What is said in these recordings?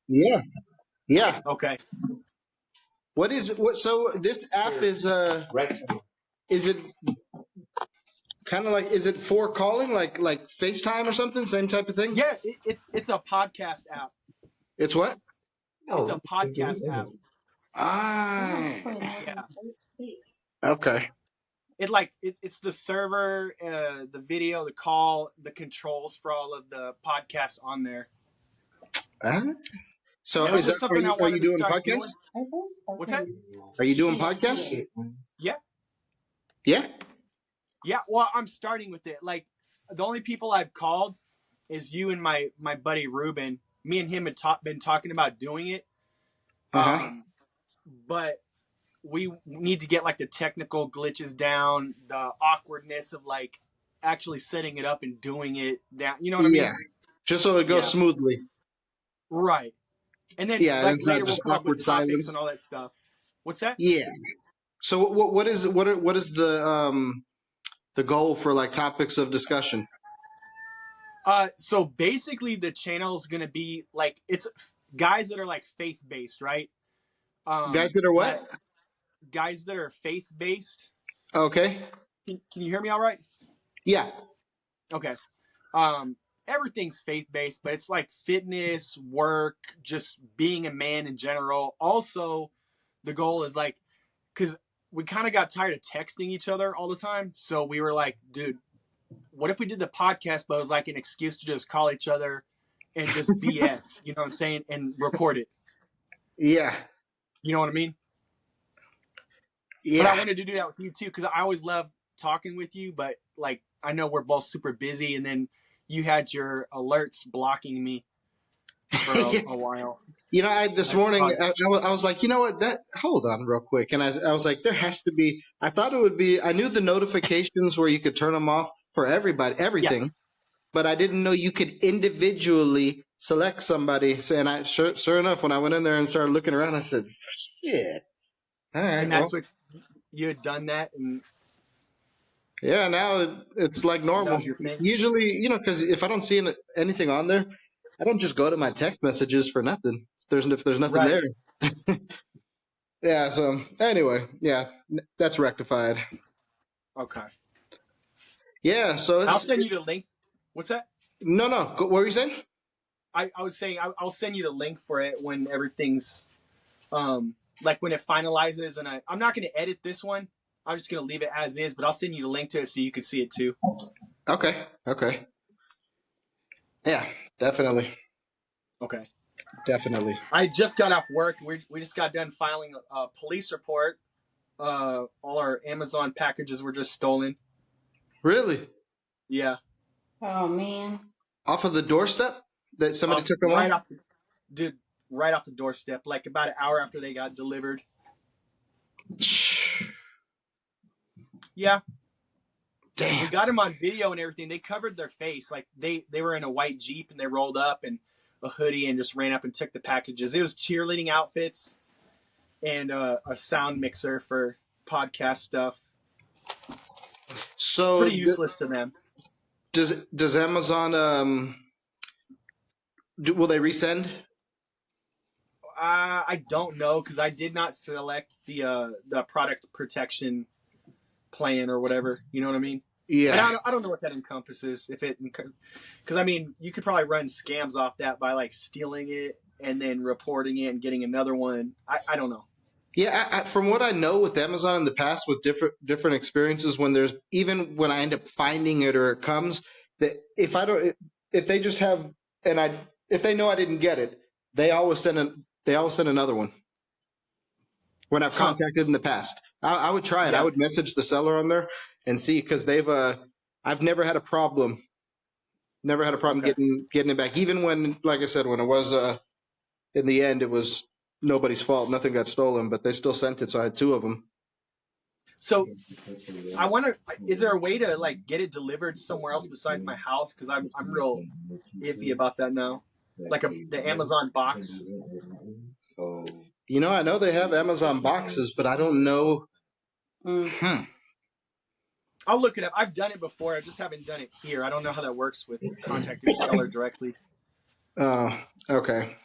Yeah. Yeah. Okay. What is what? So this app is it kind of like, is it for calling, like FaceTime or something? Same type of thing? Yeah, it's a podcast app. It's what? It's a podcast app. Ah. Yeah. Okay. It's the server, the video, the call, the controls for all of the podcasts on there. So It was is that, just something I are wanted you to doing start podcasts? doing. What's that? Are you doing podcasts? Yeah. Yeah. Yeah, well, I'm starting with it. Like, the only people I've called is you and my buddy Ruben. Me and him had been talking about doing it. Uh-huh. But we need to get like the technical glitches down, the awkwardness of like actually setting it up and doing it down. You know what I mean? Yeah. Just so it goes smoothly. Right. And then Yeah, like it's not later we'll just come up with awkward topics silence. and all that stuff. What's that? Yeah. So what is the goal for like topics of discussion? So basically the channel is going to be like, it's guys that are like faith-based, right? Guys that are what? Guys that are faith-based. Okay. Can you hear me all right? Yeah. Okay. Everything's faith-based, but it's like fitness, work, just being a man in general. Also, the goal is like, because we kind of got tired of texting each other all the time. So we were like, dude, what if we did the podcast, but it was like an excuse to just call each other and just BS, you know what I'm saying? And record it. Yeah. You know what I mean? Yeah. But I wanted to do that with you too, because I always love talking with you, but like, I know we're both super busy, and then you had your alerts blocking me for a while. You know, this morning I was like, you know what? Hold on real quick, and I was like, there has to be. I thought it would be. I knew the notifications where you could turn them off for everybody, everything, but I didn't know you could individually select somebody. And I sure enough, when I went in there and started looking around, I said, shit. All right, and that's what you had done that, and yeah, now it's like normal. Usually, you know, because if I don't see anything on there, I don't just go to my text messages for nothing. If there's nothing there. Yeah. So anyway, yeah, that's rectified. Okay. Yeah. So I'll send you the link. What's that? No. What were you saying? I was saying I'll send you the link for it when everything's like when it finalizes, and I'm not going to edit this one. I'm just going to leave it as is, but I'll send you the link to it so you can see it too. Okay. Yeah, definitely. Okay. Definitely. I just got off work. We just got done filing a police report. All our Amazon packages were just stolen. Really? Yeah. Oh, man. Off of the doorstep that somebody took them off? Right off the doorstep, like about an hour after they got delivered. Yeah. Damn. We got them on video and everything. They covered their face. Like they were in a white Jeep and they rolled up and a hoodie and just ran up and took the packages. It was cheerleading outfits and a sound mixer for podcast stuff. So pretty useless to them. Does Amazon will they resend? I don't know, because I did not select the product protection plan or whatever. You know what I mean? Yeah. And I don't know what that encompasses. Because I mean, you could probably run scams off that by like stealing it and then reporting it and getting another one. I don't know. Yeah, from what I know with Amazon in the past, with different experiences, when I end up finding it or it comes, that if they just have if they know I didn't get it, they always send another one. When I've contacted in the past, I would try it. Yeah. I would message the seller on there and see, because I've never had a problem. Never had a problem getting it back. Even when, like I said, when it was in the end, it was nobody's fault. Nothing got stolen, but they still sent it. So I had 2 of them. So I wonder, is there a way to like get it delivered somewhere else besides my house? Because I'm real iffy about that now. Like the Amazon box. You know, I know they have Amazon boxes, but I don't know. I'll look it up. I've done it before. I just haven't done it here. I don't know how that works with contacting the seller directly. Oh, okay.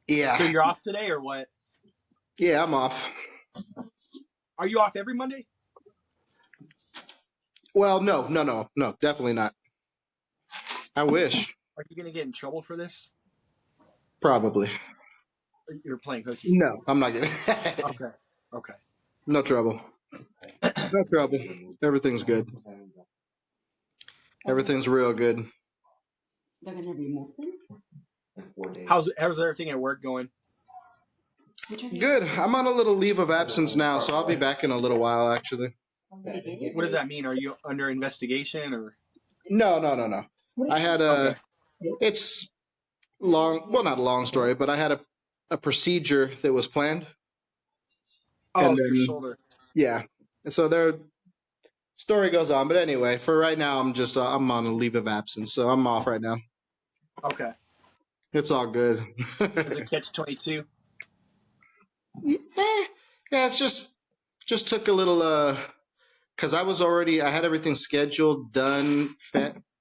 Yeah. So you're off today or what? Yeah, I'm off. Are you off every Monday? Well, no, definitely not. I wish. Are you gonna get in trouble for this? Probably. Or you're playing hooky. No, I'm not getting. Okay. Okay. No trouble. No trouble. Everything's good. Everything's real good. They're gonna remove them? How's everything at work going? Good. I'm on a little leave of absence now, so I'll be back in a little while, actually. What does that mean? Are you under investigation or? No. I had a. Okay. It's long. Well, not a long story, but I had a procedure that was planned. Oh, And your then- shoulder. Yeah. So their story goes on, but anyway, for right now, I'm on a leave of absence, so I'm off right now. Okay. It's all good. Is it catch-22? Yeah, it's just took a little because I had everything scheduled, done,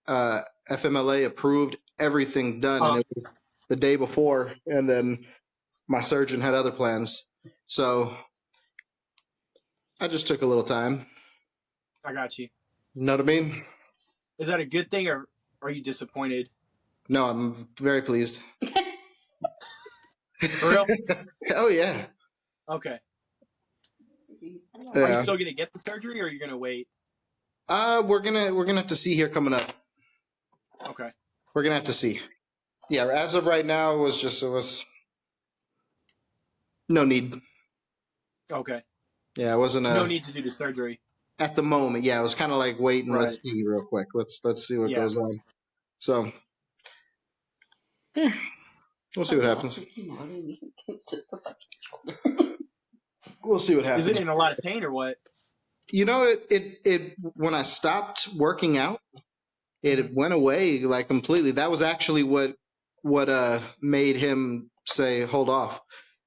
FMLA approved, everything done, and it was the day before, and then my surgeon had other plans, so I just took a little time. I got you. You know what I mean? Is that a good thing or are you disappointed? No, I'm very pleased. For real? Oh yeah. Okay. Are you Yeah. still gonna get the surgery or are you gonna wait? We're gonna have to see here coming up. Okay. We're gonna have to see. Yeah, as of right now, it was no need. Okay. Yeah, it wasn't No need to do the surgery. at the moment. Yeah, it was kind of like waiting. Right. Let's see real quick. Let's see what Yeah. goes on. So, yeah, we'll see what happens. We'll see what happens. Is it in a lot of pain or what? You know, it when I stopped working out, it went away like completely. That was actually what made him say hold off,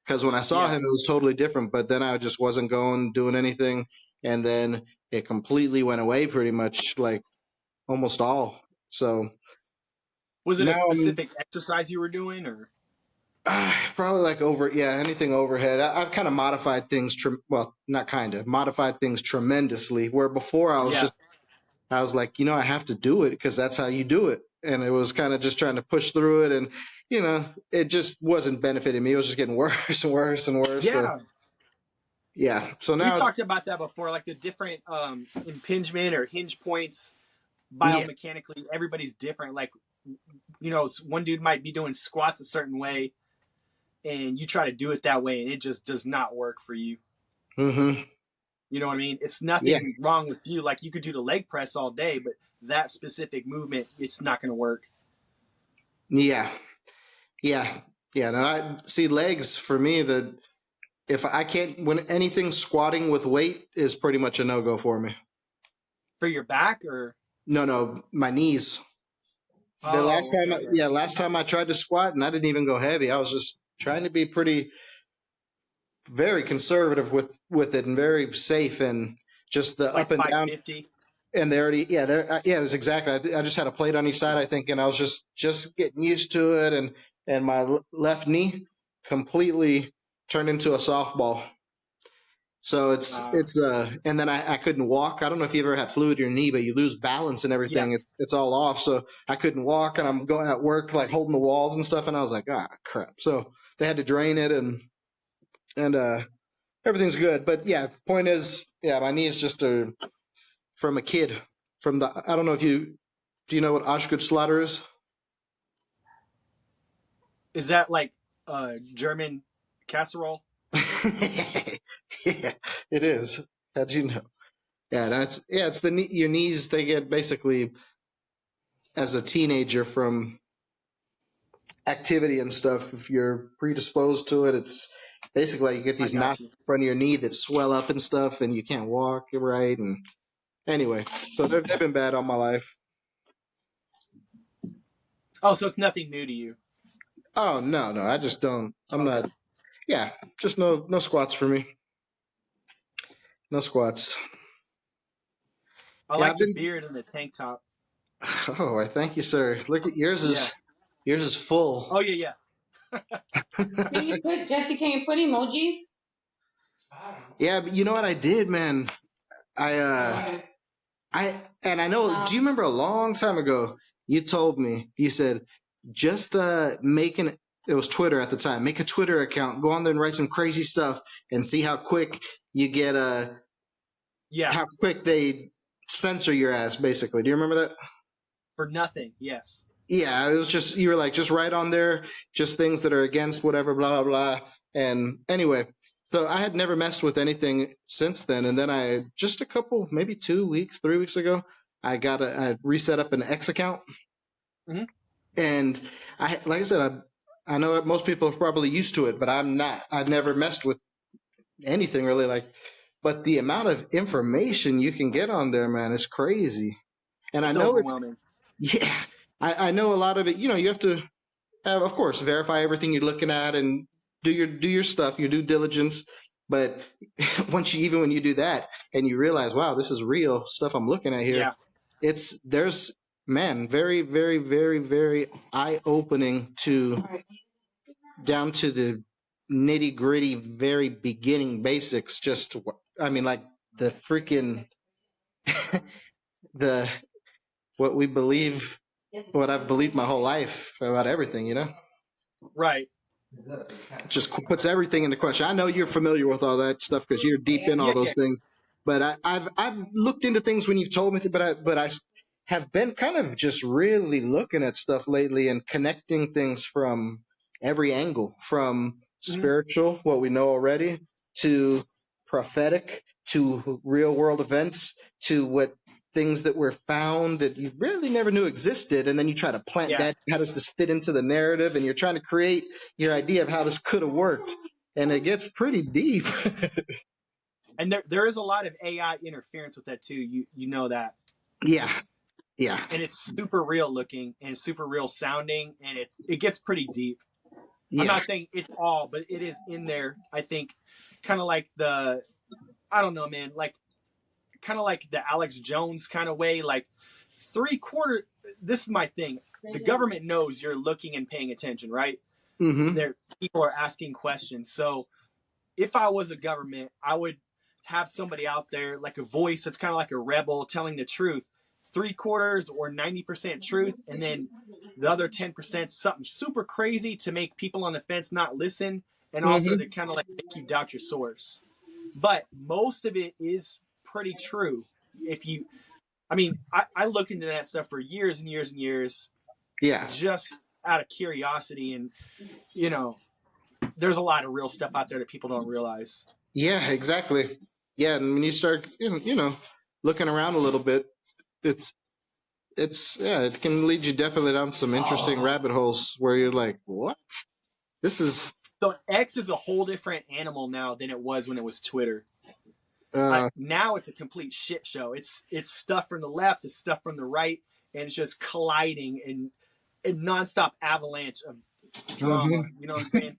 because when I saw him, it was totally different. But then I just wasn't doing anything, and then it completely went away, pretty much like almost all. So Was it now a I'm- specific exercise you were doing or? probably like anything overhead. I've kind of modified things. Modified things tremendously. Where before I was like, I have to do it because that's how you do it. And it was kind of just trying to push through it. And, it just wasn't benefiting me. It was just getting worse and worse and worse. Yeah. So, yeah. So We now, talked about that before, like the different impingement or hinge points biomechanically. Everybody's different. Like, one dude might be doing squats a certain way and you try to do it that way and it just does not work for you. mm-hmm. You know what I mean? It's nothing wrong with you. Like you could do the leg press all day, but that specific movement, it's not going to work. Yeah. No, I see legs for me. If I can't, when anything squatting with weight is pretty much a no-go for me. For your back or? No, my knees. The last time I tried to squat and I didn't even go heavy. I was just trying to be very conservative with it and very safe and just the like up and down. 550? And it was exactly. I just had a plate on each side, I think, and I was just getting used to it, and my left knee completely turned into a softball. So it's and then I couldn't walk. I don't know if you ever had fluid in your knee, but you lose balance and everything. Yeah. It's all off. So I couldn't walk, and I'm going at work like holding the walls and stuff, and I was like, crap. So they had to drain it, and everything's good. But yeah, point is, my knee is just from a kid. I don't know if do you know what Auschwitz is? Is that like German casserole? Yeah, it is. How'd you know? Yeah, it's your knees. They get basically as a teenager from activity and stuff. If you're predisposed to it, it's basically like you get these knots in front of your knee that swell up and stuff, and you can't walk right. And anyway, so they've been bad all my life. Oh, so it's nothing new to you. Oh no, I just don't. I'm not. Yeah, just no squats for me. No squats. I like the beard and the tank top. Oh, I thank you, sir. Look at yours is full. Oh yeah. Can you put Jesse? Can you put emojis? Yeah, but you know what I did, man? And I know, do you remember a long time ago, you told me, you said, just it was Twitter at the time, make a Twitter account, go on there and write some crazy stuff and see how quick you get, Yeah, how quick they censor your ass, basically. Do you remember that? for nothing. Yes. Yeah, it was just, you were like, just write on there, just things that are against whatever, blah, blah, blah. And anyway, so I had never messed with anything since then. And then just a couple, maybe 2 weeks, 3 weeks ago, I reset up an X account. Mhm. And like I said, I know most people are probably used to it, but I'm not. I've never messed with anything really but the amount of information you can get on there, man, is crazy. And It's I know overwhelming. yeah, I know a lot of it. You have to have, of course, verify everything you're looking at and do your stuff, your due diligence. But when you do that and you realize, wow, this is real stuff I'm looking at here, Yeah. there's very, very, very, very eye opening down to the nitty gritty, very beginning basics. Like the freaking the what we believe, what I've believed my whole life about everything, Right. It just puts everything into question. I know you're familiar with all that stuff because you're deep in all those things. But I've looked into things when you've told me, but I have been kind of just really looking at stuff lately and connecting things from every angle, from spiritual, what we know already, to prophetic, to real world events, to what things that were found that you really never knew existed, and then you try to plant that. How does this fit into the narrative? And you're trying to create your idea of how this could have worked, and it gets pretty deep. And there is a lot of AI interference with that too. You know that. Yeah. And it's super real looking and super real sounding, and it gets pretty deep. Yeah. I'm not saying it's all, but it is in there. I think, kind of like I don't know, man, kind of like the Alex Jones kind of way, like 3/4. This is my thing. The government knows you're looking and paying attention, right? Mm-hmm. People are asking questions. So if I was a government, I would have somebody out there, like a voice that's kind of like a rebel, telling the truth. 3/4 or 90% truth, and then the other 10% something super crazy to make people on the fence not listen, and also to kind of like make you doubt your source. But most of it is pretty true. I look into that stuff for years and years and years. Yeah. Just out of curiosity, and there's a lot of real stuff out there that people don't realize. Yeah, exactly. Yeah, and when you start, looking around a little bit, it can lead you definitely down some interesting rabbit holes where you're like, what? So X is a whole different animal now than it was when it was Twitter. Now it's a complete shit show. It's stuff from the left, it's stuff from the right, and it's just colliding in a nonstop avalanche of drama. You know what I'm saying?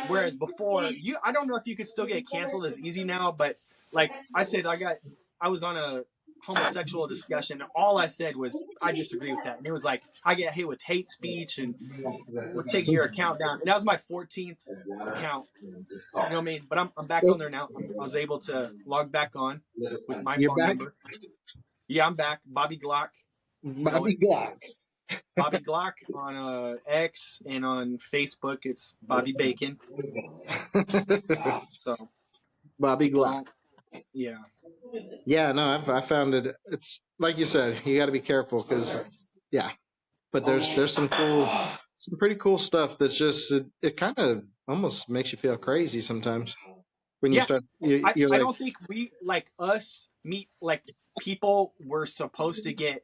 Whereas before, I don't know if you could still get canceled as easy now, but like I said, I was on a homosexual discussion, and all I said was I disagree with that, and it was like I get hit with hate speech and we're taking your account down, and that was my 14th account. You know what I mean? But I'm back on there now. I was able to log back on with my phone number. Yeah, I'm back. Bobby Glock. Bobby Glock on X, and on Facebook it's Bobby Bacon. So Bobby Glock. Yeah, no, I found it's like you said, you got to be careful because but there's some pretty cool stuff that's just it kind of almost makes you feel crazy sometimes when you start. I don't think we, like us, people were supposed to get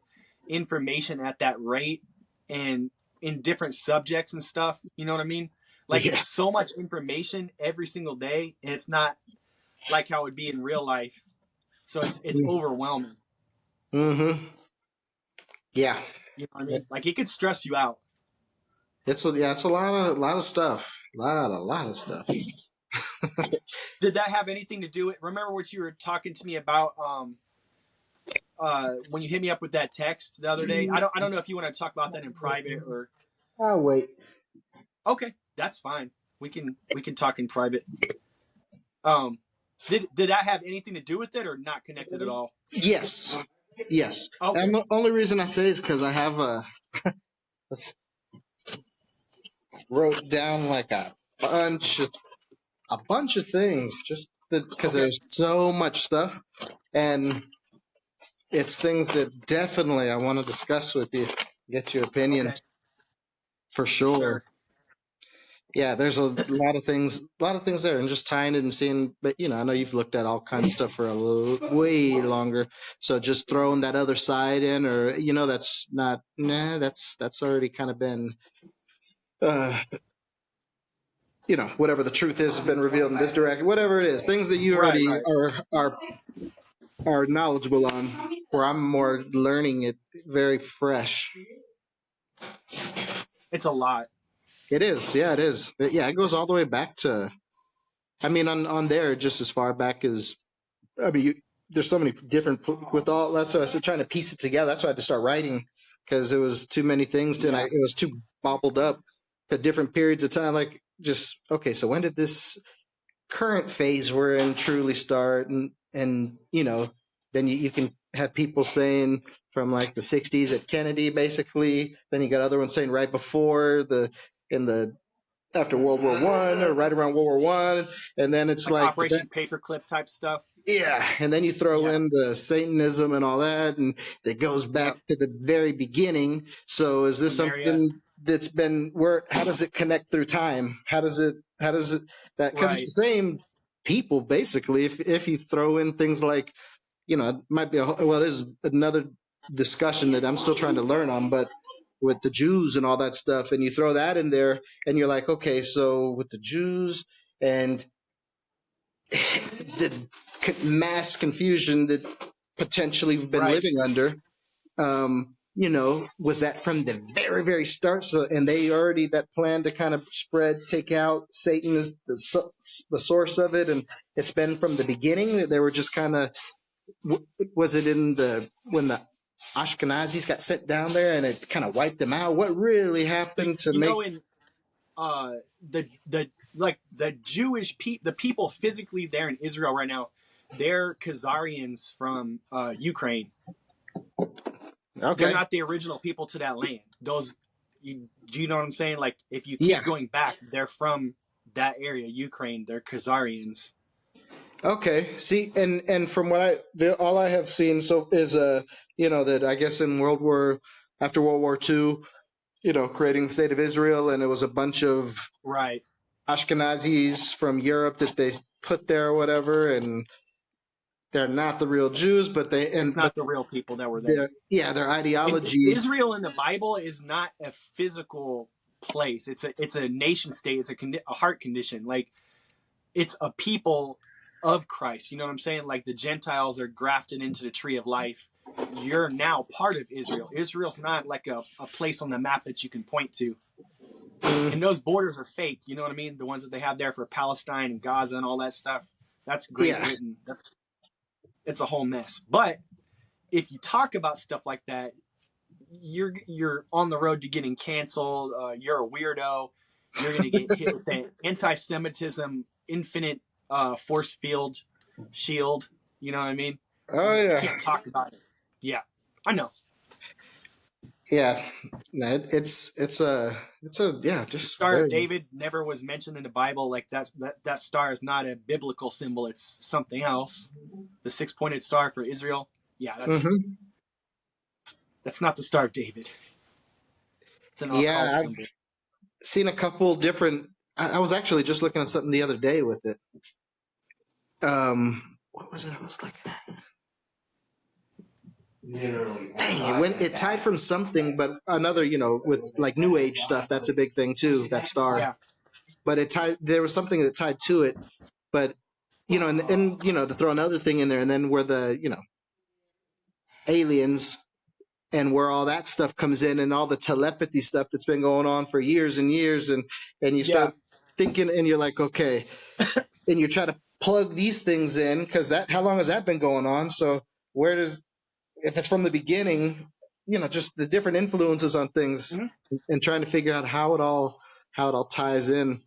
information at that rate and in different subjects and stuff. You know what I mean? It's so much information every single day, and it's not like how it would be in real life. So it's overwhelming. Mm-hmm. Yeah. You know what I mean? It could stress you out. It's a lot of stuff. A lot of stuff. Did that have anything to do with? Remember what you were talking to me about? When you hit me up with that text the other day. I don't know if you want to talk about that in private or. I'll wait. Okay. That's fine. We can talk in private. Did that have anything to do with it, or not connected at all? Yes, yes. Okay. And the only reason I say is because I have wrote down like a bunch of things, just because there's so much stuff, and it's things that definitely I want to discuss with you, get your opinion for sure. Sure. Yeah, there's a lot of things there, and just tying it and seeing. But I know you've looked at all kinds of stuff for way longer. So just throwing that other side in, or that's not. Nah, that's already kind of been. Whatever the truth is has been revealed in this direction. Whatever it is, things that you already are knowledgeable on, where I'm more learning it, very fresh. It's a lot. It is, yeah, it is. Yeah, it goes all the way back to. I mean, on there, just as far back as. I mean, there's so many different with all. That's why I was trying to piece it together. That's why I had to start writing, because it was too many things, and it was too bobbled up at different periods of time. Like, just okay. So when did this current phase we're in truly start? And then you can have people saying from like the 60s at Kennedy, basically. Then you got other ones saying right before after World War I, or right around World War I, and then it's like Operation Paperclip type stuff. Yeah, and then you throw in the Satanism and all that, and it goes back to the very beginning. So is this something that's been where? How does it connect through time? How does it that? Because it's the same people basically. If you throw in things like, it might be it is another discussion that I'm still trying to learn on, but with the Jews and all that stuff, and you throw that in there, and you're like, okay, so with the Jews and the mass confusion that potentially we've been living under, was that from the very, very start? So, and they already that plan to kind of take out Satan as the source of it, and it's been from the beginning. They were just kind of, was it when the Ashkenazis got sent down there and it kind of wiped them out? What really happened to make? The Jewish the people physically there in Israel right now, they're Khazarians from Ukraine. Okay. They're not the original people to that land. Do you know what I'm saying? Like, if you keep going back, they're from that area, Ukraine. They're Khazarians. Okay. See, and from what all I have seen is that I guess after World War II, creating the state of Israel, and it was a bunch of Ashkenazis from Europe that they put there or whatever, and they're not the real Jews, but it's not the real people that were there. Their ideology. Israel in the Bible is not a physical place. It's a nation state. It's a heart condition. Like, it's a people of Christ. You know what I'm saying? Like, the Gentiles are grafted into the tree of life. You're now part of Israel. Israel's not like a place on the map that you can point to. And those borders are fake. You know what I mean? The ones that they have there for Palestine and Gaza and all that stuff. That's Great Britain. It's a whole mess. But if you talk about stuff like that, you're on the road to getting canceled. You're a weirdo. You're going to get hit with that anti-Semitism, infinite force field shield. You know what I mean? Oh yeah. You can't talk about it. Yeah, I know. Yeah, it's a just Star of David never was mentioned in the Bible. Like that star is not a biblical symbol. It's something else. The 6-pointed star for Israel. Yeah, that's not the Star of David. It's an occult symbol. I've seen a couple different. I was actually just looking at something the other day with it. What was it I was looking at? Dang, it tied from something, but another, with like New Age stuff, that's a big thing too, that star. Yeah. But there was something that tied to it, but, and to throw another thing in there, and then where the, aliens and where all that stuff comes in, and all the telepathy stuff that's been going on for years and years, and you start thinking, and you're like, okay, and you try to plug these things in, because how long has that been going on? So if it's from the beginning, just the different influences on things, and trying to figure out how it all how it all ties in,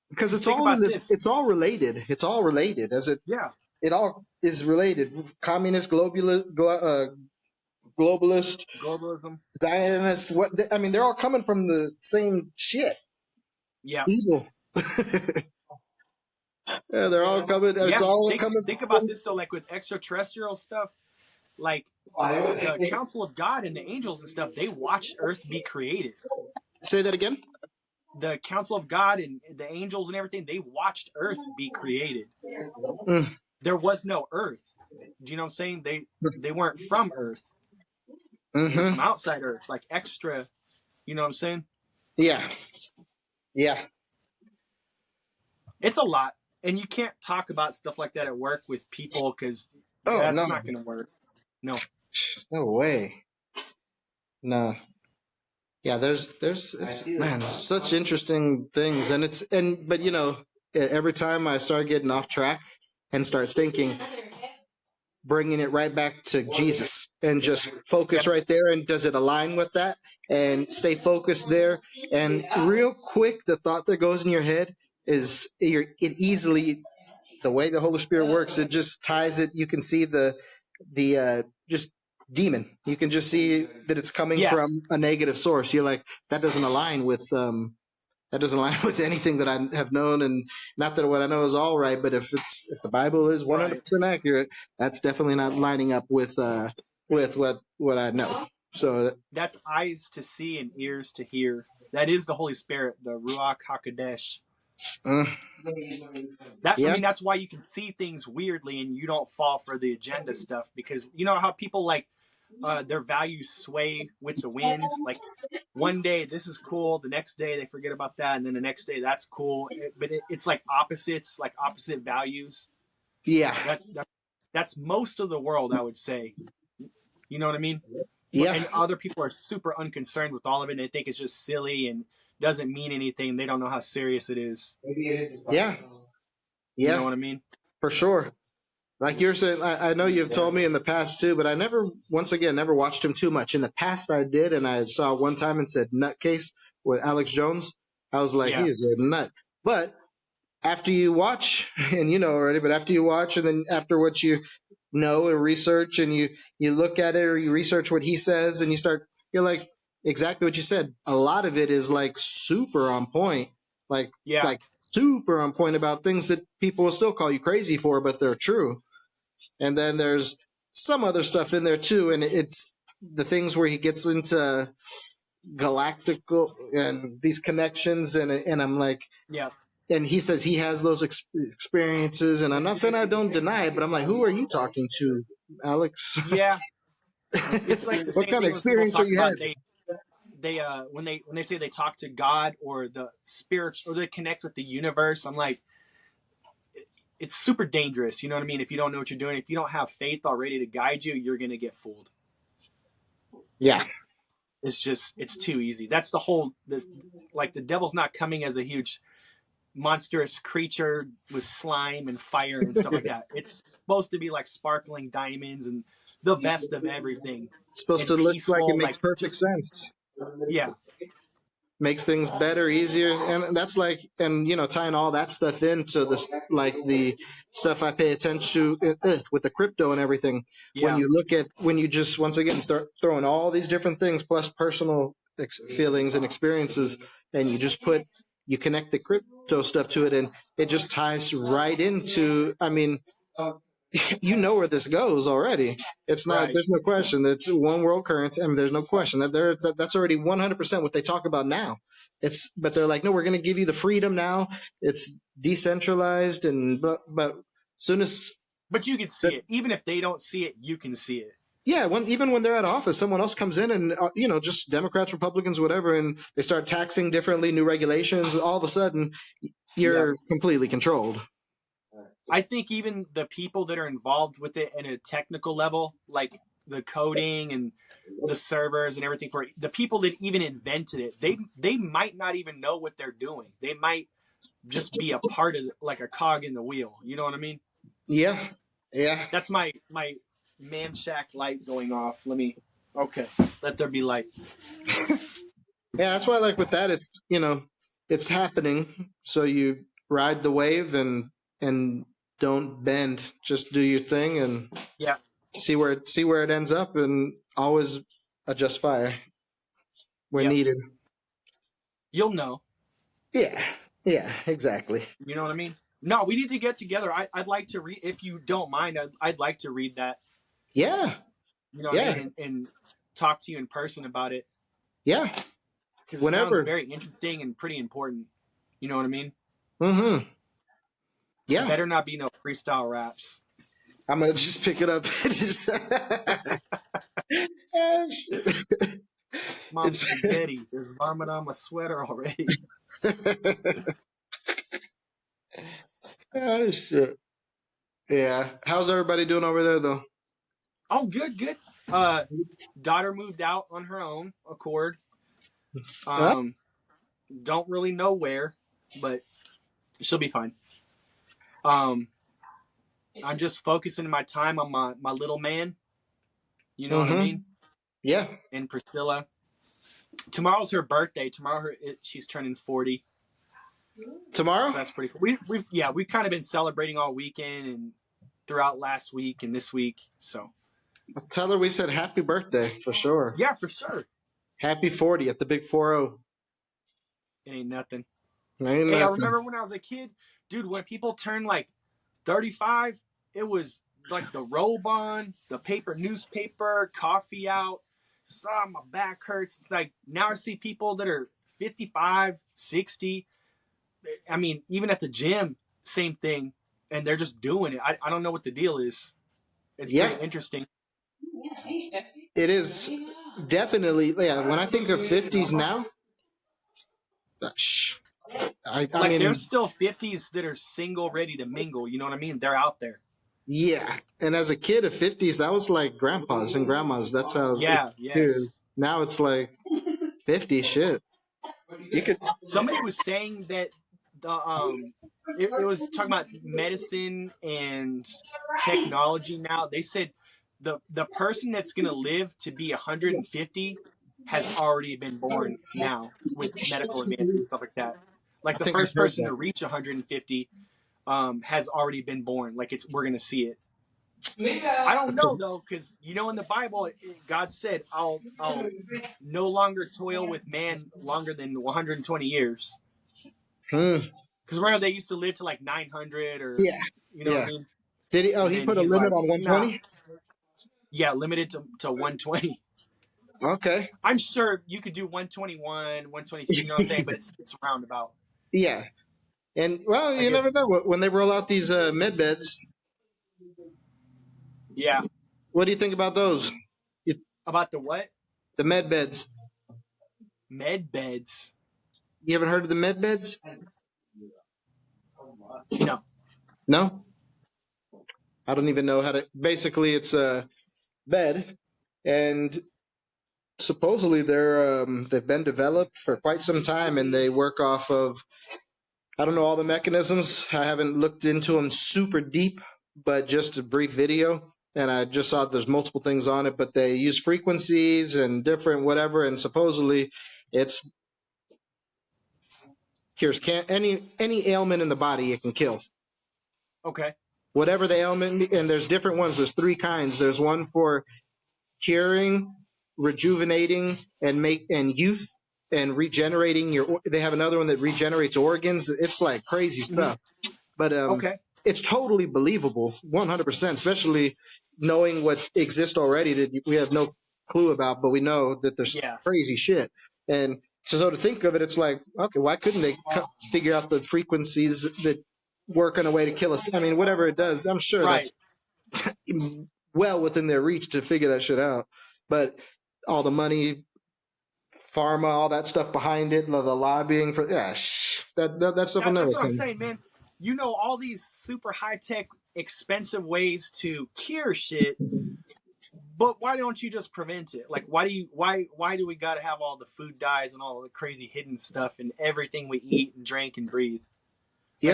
because it's Think all in about this. this. It's all related. It's all related. Yeah. It all is related. Communist, globalist, Globalism. Zionist. I mean, they're all coming from the same shit. Yeah. Evil. Yeah, they're all coming. It's Yeah. all coming. Think about this though, like with extraterrestrial stuff, like the Council of God and the angels and stuff, they watched Earth be created. Say that again. The Council of God and the angels and everything, they watched Earth be created. Mm. There was no Earth. Do you know what I'm saying? They weren't from Earth. They were Mm-hmm. from outside Earth, like extra. You know what I'm saying? Yeah. Yeah. It's a lot, and you can't talk about stuff like that at work with people because Oh, that's no. not going to work. No. No way. No. Yeah, it's man, such interesting things, but every time I start getting off track and start thinking, bringing it right back to Jesus and just focus right there, and does it align with that, and stay focused there, and real quick the thought that goes in your head is it easily, the way the Holy Spirit works, it just ties it. You can see the just demon. You can just see that it's coming from a negative source. You're like, that doesn't align with anything that I have known, and not that what I know is all right, but if the Bible is 100% accurate, that's definitely not lining up with what I know. So that's eyes to see and ears to hear. That is the Holy Spirit, the Ruach HaKodesh. I mean, that's why you can see things weirdly and you don't fall for the agenda stuff, because you know how people like their values sway with the winds. Like one day this is cool, the next day they forget about that, and then the next day that's cool. But it's like opposites, like opposite values. Yeah, that's most of the world, I would say. You know what I mean? Yeah. And other people are super unconcerned with all of it, and they think it's just silly and doesn't mean anything. They don't know how serious it is. Yeah. You know what I mean? For sure. Like you're saying, I know you've told me in the past too, but I never watched him too much. In the past I did, and I saw one time and said nutcase with Alex Jones. I was like, he is a nut. But after you watch, and you know already, but after you watch, and then after what you know and research, and you look at it, or you research what he says, and you're like, exactly what you said. A lot of it is like super on point. Like super on point about things that people will still call you crazy for, but they're true. And then there's some other stuff in there too, and it's the things where he gets into galactical and these connections, and I'm like, and he says he has those experiences, and I'm not saying I don't deny it, but I'm like, who are you talking to, Alex? Yeah, it's like the what kind of experience are you having? They when they say they talk to God or the spirit, or they connect with the universe, I'm like, it's super dangerous. You know what I mean? If you don't know what you're doing, if you don't have faith already to guide you, you're gonna get fooled. Yeah, it's too easy. That's the whole like the devil's not coming as a huge monstrous creature with slime and fire and stuff like that. It's supposed to be like sparkling diamonds and the best of everything. It's supposed to look like it makes perfect sense. Yeah. Makes things better, easier. And that's like, and tying all that stuff into this, like the stuff I pay attention to with the crypto and everything. Yeah. When you just, once again, throwing all these different things plus personal feelings and experiences, and you connect the crypto stuff to it, and it just ties right into, I mean, you know where this goes already. It's not. There's no question. It's one world currency, and there's no question that that's already 100% what they talk about now. But they're like, no, we're going to give you the freedom now. It's decentralized, but soon as. But you can see it, even if they don't see it, you can see it. Yeah, even when they're at office, someone else comes in and just Democrats, Republicans, whatever, and they start taxing differently, new regulations. All of a sudden, you're completely controlled. I think even the people that are involved with it in a technical level, like the coding and the servers and everything, for the people that even invented it, they might not even know what they're doing. They might just be a part of like a cog in the wheel. You know what I mean? Yeah. That's my man shack light going off. Let there be light. Yeah, that's why, like with that, it's it's happening. So you ride the wave and don't bend. Just do your thing and Yeah. see where it ends up, and always adjust fire when Yep. needed. You'll know. Yeah, exactly. You know what I mean? No, we need to get together. I'd like to read, if you don't mind. I'd like to read that. Yeah, You know what I mean? And talk to you in person about it. Yeah. Because it sounds very interesting and pretty important. You know what I mean? Mm-hmm. Yeah. It better not be no freestyle raps. I'm gonna just pick it up. Mom spaghetti. There's vomit on my sweater already. Oh shit. Yeah. How's everybody doing over there though? Oh, good. Daughter moved out on her own accord. Don't really know where, but she'll be fine. I'm just focusing my time on my little man. You know what I mean? Yeah. And Priscilla. Tomorrow's her birthday. She's turning 40. Tomorrow? So that's pretty cool. We've kind of been celebrating all weekend and throughout last week and this week. So I'll tell her we said happy birthday for sure. Yeah, for sure. Happy 40 at the big 40. It ain't nothing. Ain't nothing. I remember when I was a kid, dude, when people turned like 35, it was like the robe on, the paper newspaper, coffee out. My back hurts. It's like now I see people that are 55, 60. I mean, even at the gym, same thing. And they're just doing it. I don't know what the deal is. It's pretty interesting. It is definitely. Yeah, when I think of 50s now, I mean, there's still 50s that are single, ready to mingle. You know what I mean? They're out there. Yeah, and as a kid of 50s, that was like grandpas and grandmas. That's how. Yeah, yes. Now it's like 50 shit. You could. Somebody was saying that it was talking about medicine and technology. Now they said the person that's gonna live to be 150 has already been born now with medical advances and stuff like that. Like the first person to reach 150 has already been born. Like we're gonna see it. I don't know though, because in the Bible, God said, "I'll no longer toil with man longer than 120 years." Because remember, they used to live to like 900 or you know what I mean. Did he? Oh, he put a limit on 120. Nah. Yeah, limited to 120. Okay. I'm sure you could do 121, 122. You know what I'm saying? But it's roundabout. Yeah, and well, you never know when they roll out these med beds. Yeah. What do you think about those? About the what? The med beds. Med beds. You haven't heard of the med beds? No. No? I don't even know how to. Basically, it's a bed, and supposedly they've been developed for quite some time, and they work off of. I don't know all the mechanisms. I haven't looked into them super deep, but just a brief video. And I just saw there's multiple things on it, but they use frequencies and different whatever, and supposedly it's cures any ailment in the body it can kill. Okay. Whatever the ailment, and there's different ones. There's 3 kinds. There's one for curing, rejuvenating, and youth, and regenerating your. They have another one that regenerates organs. It's like crazy stuff, but it's totally believable, 100%, especially knowing what exists already that we have no clue about, but we know that there's crazy shit. And so to think of it, it's like, okay, why couldn't they figure out the frequencies that work in a way to kill us? I mean, whatever it does, I'm sure that's well within their reach to figure that shit out. But all the money, pharma, all that stuff behind it, the lobbying for that's stuff another That's what thing. I'm saying, man. All these super high-tech, expensive ways to cure shit, but why don't you just prevent it? Like, why do we got to have all the food dyes and all the crazy hidden stuff in everything we eat and drink and breathe?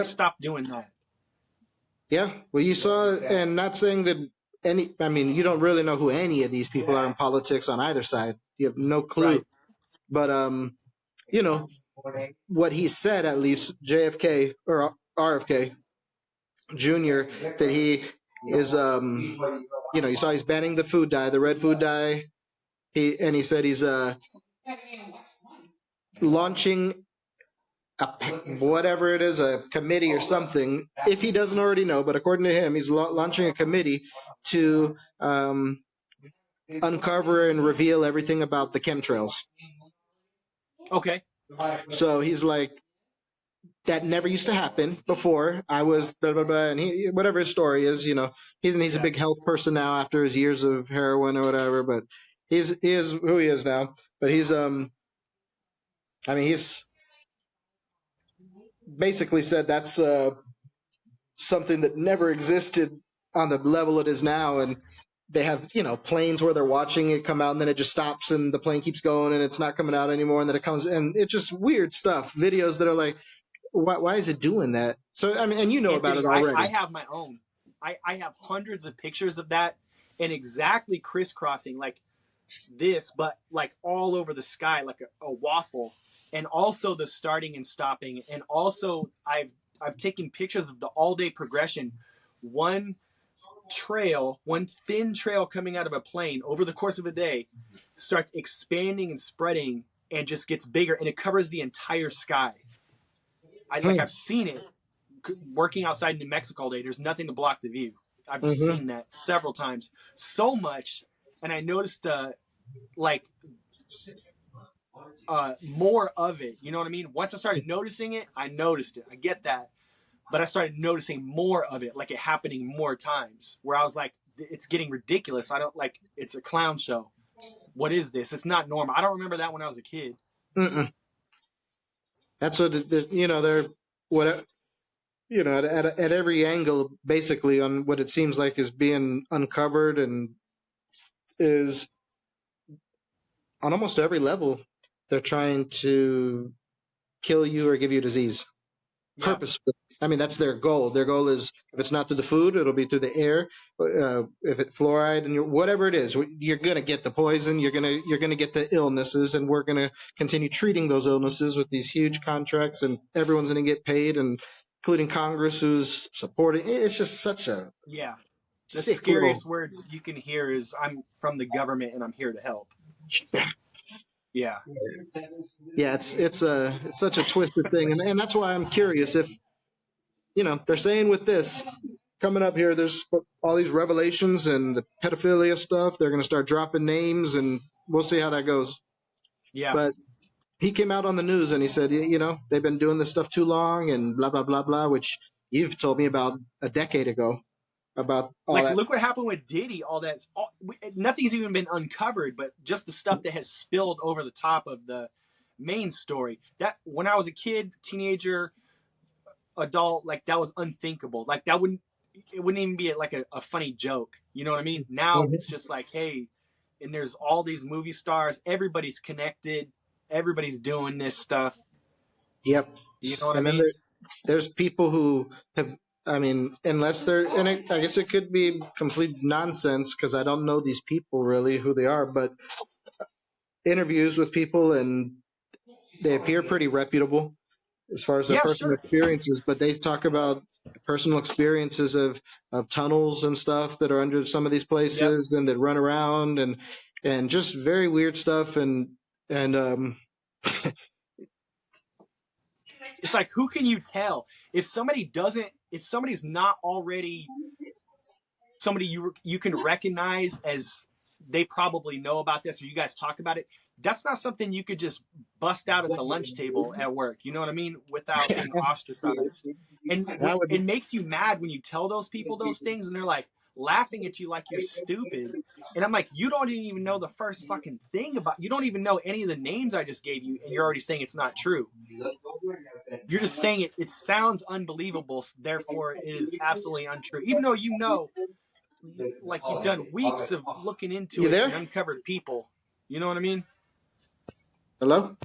Stop doing that. Yeah, well, you saw, and not saying that you don't really know who any of these people are in politics on either side. You have no clue. Right. But, what he said, at least JFK or RFK Jr., that he is, you saw he's banning the food dye, the red food dye. He said he's launching whatever it is, a committee or something, if he doesn't already know, but according to him, he's launching a committee to uncover and reveal everything about the chemtrails. Okay. So he's like, that never used to happen before. I was blah blah blah, and he, whatever his story is, he's a big health person now after his years of heroin or whatever. But he is who he is now. But he's he's basically said that's something that never existed on the level it is now, and they have planes where they're watching it come out, and then it just stops, and the plane keeps going, and it's not coming out anymore, and then it comes, and it's just weird stuff. Videos that are like, why is it doing that? So I mean, and about it already. I have my own. I have hundreds of pictures of that, and exactly crisscrossing like this, but like all over the sky, like a waffle, and also the starting and stopping, and also I've taken pictures of the all-day progression. One thin trail coming out of a plane over the course of a day starts expanding and spreading and just gets bigger, and it covers the entire sky. I've seen it working outside in New Mexico all day. There's nothing to block the view. I've seen that several times, so much, and I noticed more of it. You know what I mean? Once I started noticing it, I noticed it. I get that, but I started noticing more of it, like it happening more times. Where I was like, it's getting ridiculous. I don't like. It's a clown show. What is this? It's not normal. I don't remember that when I was a kid. Mm-mm. That's what they're what at every angle, basically, on what it seems like is being uncovered, and is on almost every level they're trying to kill you or give you disease. Yeah. Purposefully. I mean, that's their goal. Their goal is, if it's not through the food, it'll be through the air. If it's fluoride and whatever it is, you're going to get the poison. You're going to get the illnesses, and we're going to continue treating those illnesses with these huge contracts, and everyone's going to get paid, and including Congress, who's supporting. It's just such a The scariest words you can hear is, "I'm from the government and I'm here to help." Yeah. Yeah, it's such a twisted thing, and that's why I'm curious if they're saying with this coming up here, there's all these revelations and the pedophilia stuff. They're going to start dropping names, and we'll see how that goes. Yeah. But he came out on the news and he said, they've been doing this stuff too long, and blah blah blah blah, which you've told me about a decade ago. About all that. Look what happened with Diddy. Nothing's even been uncovered, but just the stuff that has spilled over the top of the main story. That when I was a kid, teenager, adult, like that was unthinkable. Like it wouldn't even be like a funny joke. You know what I mean? Now it's just like, hey, and there's all these movie stars. Everybody's connected. Everybody's doing this stuff. Yep. You know what I mean? Then there's people who have. I mean, unless they're, and I guess it could be complete nonsense because I don't know these people really who they are, but interviews with people, and they appear pretty reputable as far as their personal experiences, but they talk about personal experiences of tunnels and stuff that are under some of these places, and that run around and just very weird stuff. And it's like, who can you tell if somebody's not already somebody you can recognize as they probably know about this, or you guys talk about it? That's not something you could just bust out at the lunch table at work. You know what I mean? Without being ostracized. And it makes you mad when you tell those people those things, and they're like laughing at you like you're stupid. And I'm like, you don't even know the first fucking thing about. You don't even know any of the names I just gave you, and you're already saying it's not true. You're just saying it sounds unbelievable, therefore it is absolutely untrue. Even though like you've done weeks of looking into it and uncovered people. You know what I mean? Hello?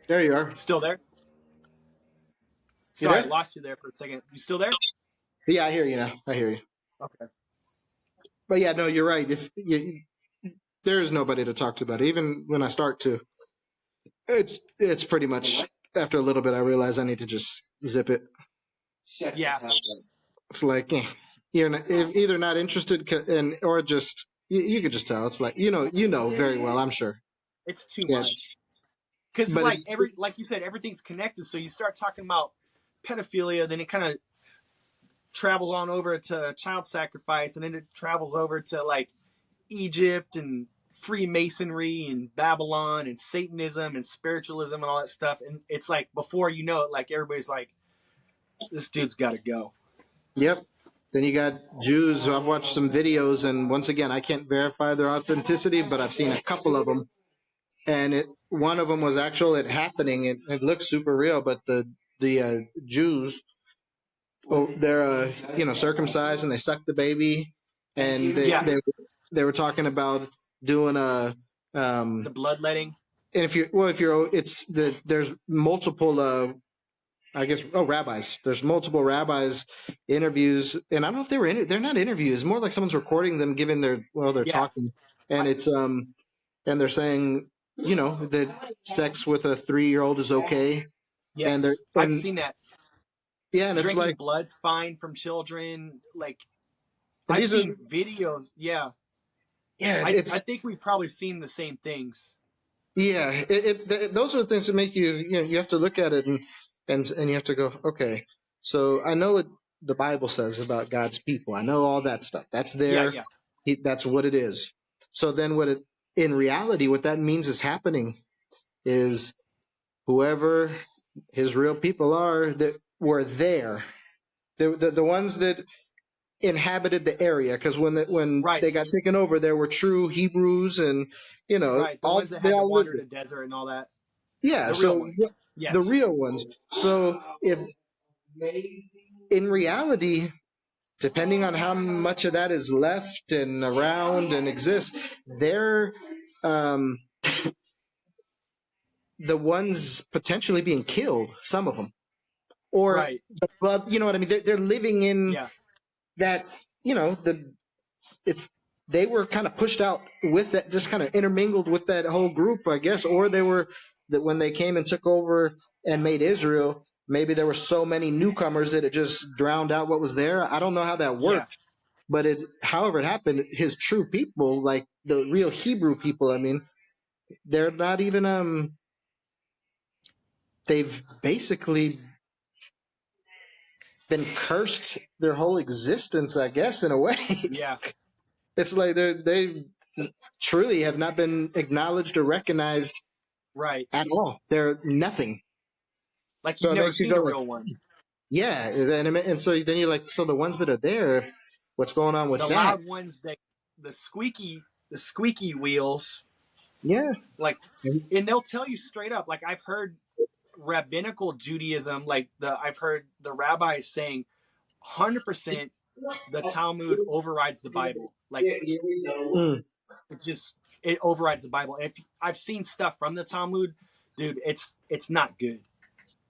There you are. Still there? Sorry, I lost you there for a second. You still there? Yeah, I hear you now. I hear you. Okay. But yeah, no, you're right. there is nobody to talk to about it. Even when I start to, it's pretty much after a little bit I realize I need to just zip it. Yeah. It's like you're not, either not interested or just you could just tell. It's like you know very well. I'm sure it's too much. Because But like it's- like you said, everything's connected. So you start talking about pedophilia, then it kind of travels on over to child sacrifice, and then it travels over to like Egypt and Freemasonry and Babylon and Satanism and spiritualism and all that stuff. And it's like before you know it, like everybody's like, this dude's got to go. Yep. Then you got Jews. I've watched some videos, and once again, I can't verify their authenticity, but I've seen a couple of them. And one of them was it happening. It looks super real, but the Jews, they're circumcised and they suck the baby, and they were talking about doing the bloodletting. And there's multiple rabbis. There's multiple rabbis interviews, and I don't know if they're not interviews. More like someone's recording them, giving they're talking, and it's and they're saying that sex with a 3-year-old is okay. Yes, and I've seen that. Yeah, and drinking it's like blood's fine from children. Like I've seen videos. Yeah, I think we've probably seen the same things. Yeah, those are the things that make you have to look at it and you have to go, okay, so I know what the Bible says about God's people. I know all that stuff. That's there. Yeah. That's what it is. So then in reality, what that means is happening is whoever his real people are that were there, the ones that inhabited the area, because when they got taken over, there were true Hebrews and the ones that had to wander the desert and all that. Yeah, the real ones. So if in reality, depending on how much of that is left and around and exists, they're the ones potentially being killed. Some of them, or you know what I mean. They're living in that. They were kind of pushed out with that, just kind of intermingled with that whole group, I guess, or they were that when they came and took over and made Israel, maybe there were so many newcomers that it just drowned out what was there. I don't know how that worked, but however it happened, his true people, like the real Hebrew people, I mean, they're not even, they've basically been cursed their whole existence, I guess, in a way. Yeah. It's like they truly have not been acknowledged or recognized at all. They're nothing. Like you've never seen a real one. Yeah, and so then you're like, so the ones that are there, what's going on with the that? loud ones, the squeaky wheels. Yeah. Like, and they'll tell you straight up. Like I've heard rabbinical Judaism, I've heard the rabbis saying 100% the Talmud overrides the Bible. Like it overrides the Bible. If I've seen stuff from the Talmud, dude, it's not good.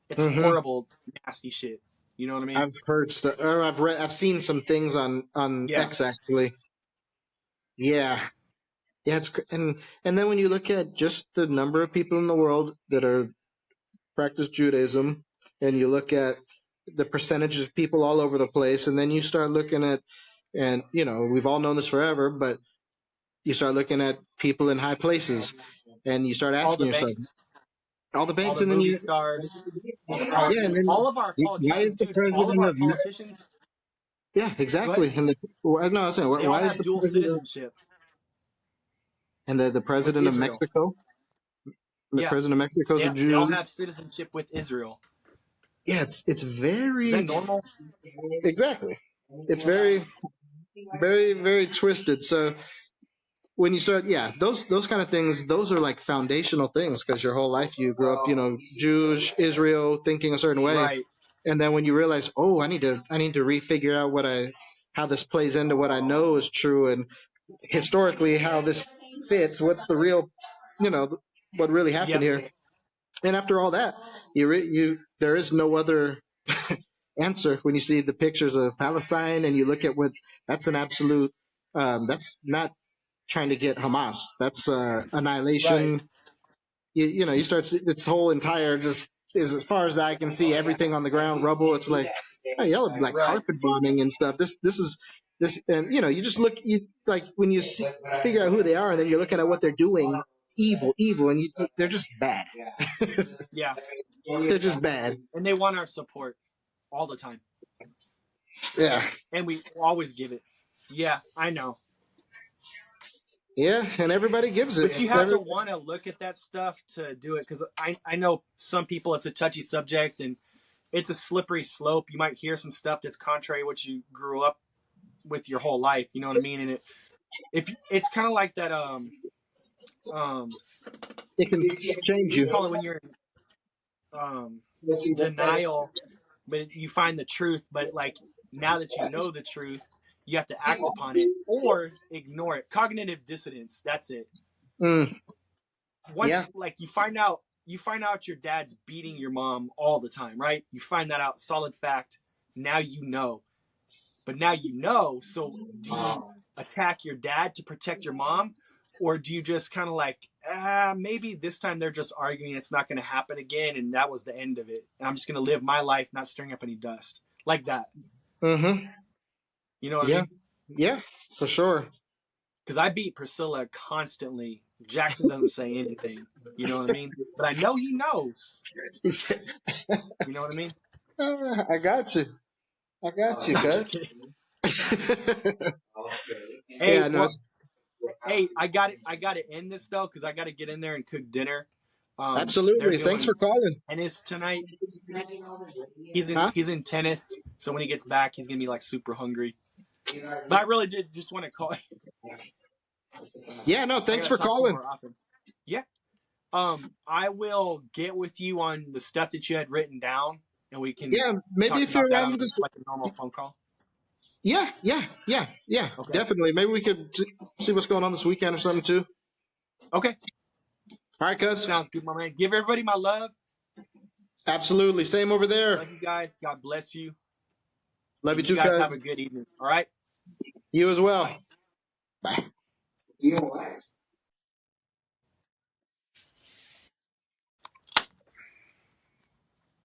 It's horrible, nasty shit. You know what I mean? I've heard stuff. I've seen some things on X actually. Yeah. Yeah, and then when you look at just the number of people in the world that practice Judaism, and you look at the percentage of people all over the place, and then you start looking at, and we've all known this forever, but you start looking at people in high places, and you start asking yourself, all the banks, all the and then stars, and then all of our politicians, why is the president all of our politicians? Yeah, exactly. And I was saying, why is the dual citizenship? And the president of Mexico. The president of Mexico is a Jew. They all have citizenship with Israel. Yeah, it's very. Is that normal? Exactly. It's very, very, very twisted. So when you start, those kind of things, those are like foundational things because your whole life you grew up, Jewish, Israel, thinking a certain way, right? And then when you realize, oh, I need to refigure out how this plays into what I know is true, and historically how this fits. What's the real, what really happened here? And after all that, there is no other answer when you see the pictures of Palestine and you look at that's an absolute, that's not trying to get Hamas. That's annihilation. Right. You know, you start this whole entire just is as far as I can see, everything on the ground, rubble. It's like, oh, y'all are like Right. carpet bombing and stuff. This is this, and you know, you just look, you like when you figure out who they are, and then you're looking at what they're doing, evil, and they're just bad. Yeah. They're just bad. And they want our support all the time. Yeah. And we always give it. Yeah, I know. Yeah, and everybody gives it. But you have to want to look at that stuff to do it, because I know some people, it's a touchy subject and it's a slippery slope. You might hear some stuff that's contrary to what you grew up with your whole life. You know what I mean? And it's kind of like that. It can change you. Call it when you're in denial, but you find the truth. But like now that you know the truth, you have to act upon it or ignore it. Cognitive dissonance. That's it. Mm. Once, Yeah. like you find out your dad's beating your mom all the time, right? You find that out, solid fact. Now you know. But now you know, so do you attack your dad to protect your mom? Or do you just kind of like, maybe this time they're just arguing, it's not going to happen again, and that was the end of it. And I'm just going to live my life, not stirring up any dust. Like that. Mm-hmm. You know what I mean? Yeah, for sure. Because I beat Priscilla constantly. Jackson doesn't say anything. You know what I mean? But I know he knows. You know what I mean? I got you. Cuz. Hey, Yeah, no, hey, I got to end this though, because I got to get in there and cook dinner. absolutely. Thanks for calling. tennis tonight. He's in Huh? he's in tennis, so when he gets back, he's gonna be like super hungry. But I really did just want to call. Yeah, no, thanks for I gotta talk to him calling. more often. Yeah. I will get with you on the stuff that you had written down, and we can. Yeah, maybe talk if you're about that around on this. like a normal phone call. Yeah, Okay. definitely. Maybe we could see what's going on this weekend or something too. Okay, All right, cuz. sounds good, my man. Give everybody my love. Absolutely. Same over there. Love you guys. God bless you. Love you too, You guys cuz. have a good evening. All right. You as well. Bye. You know what?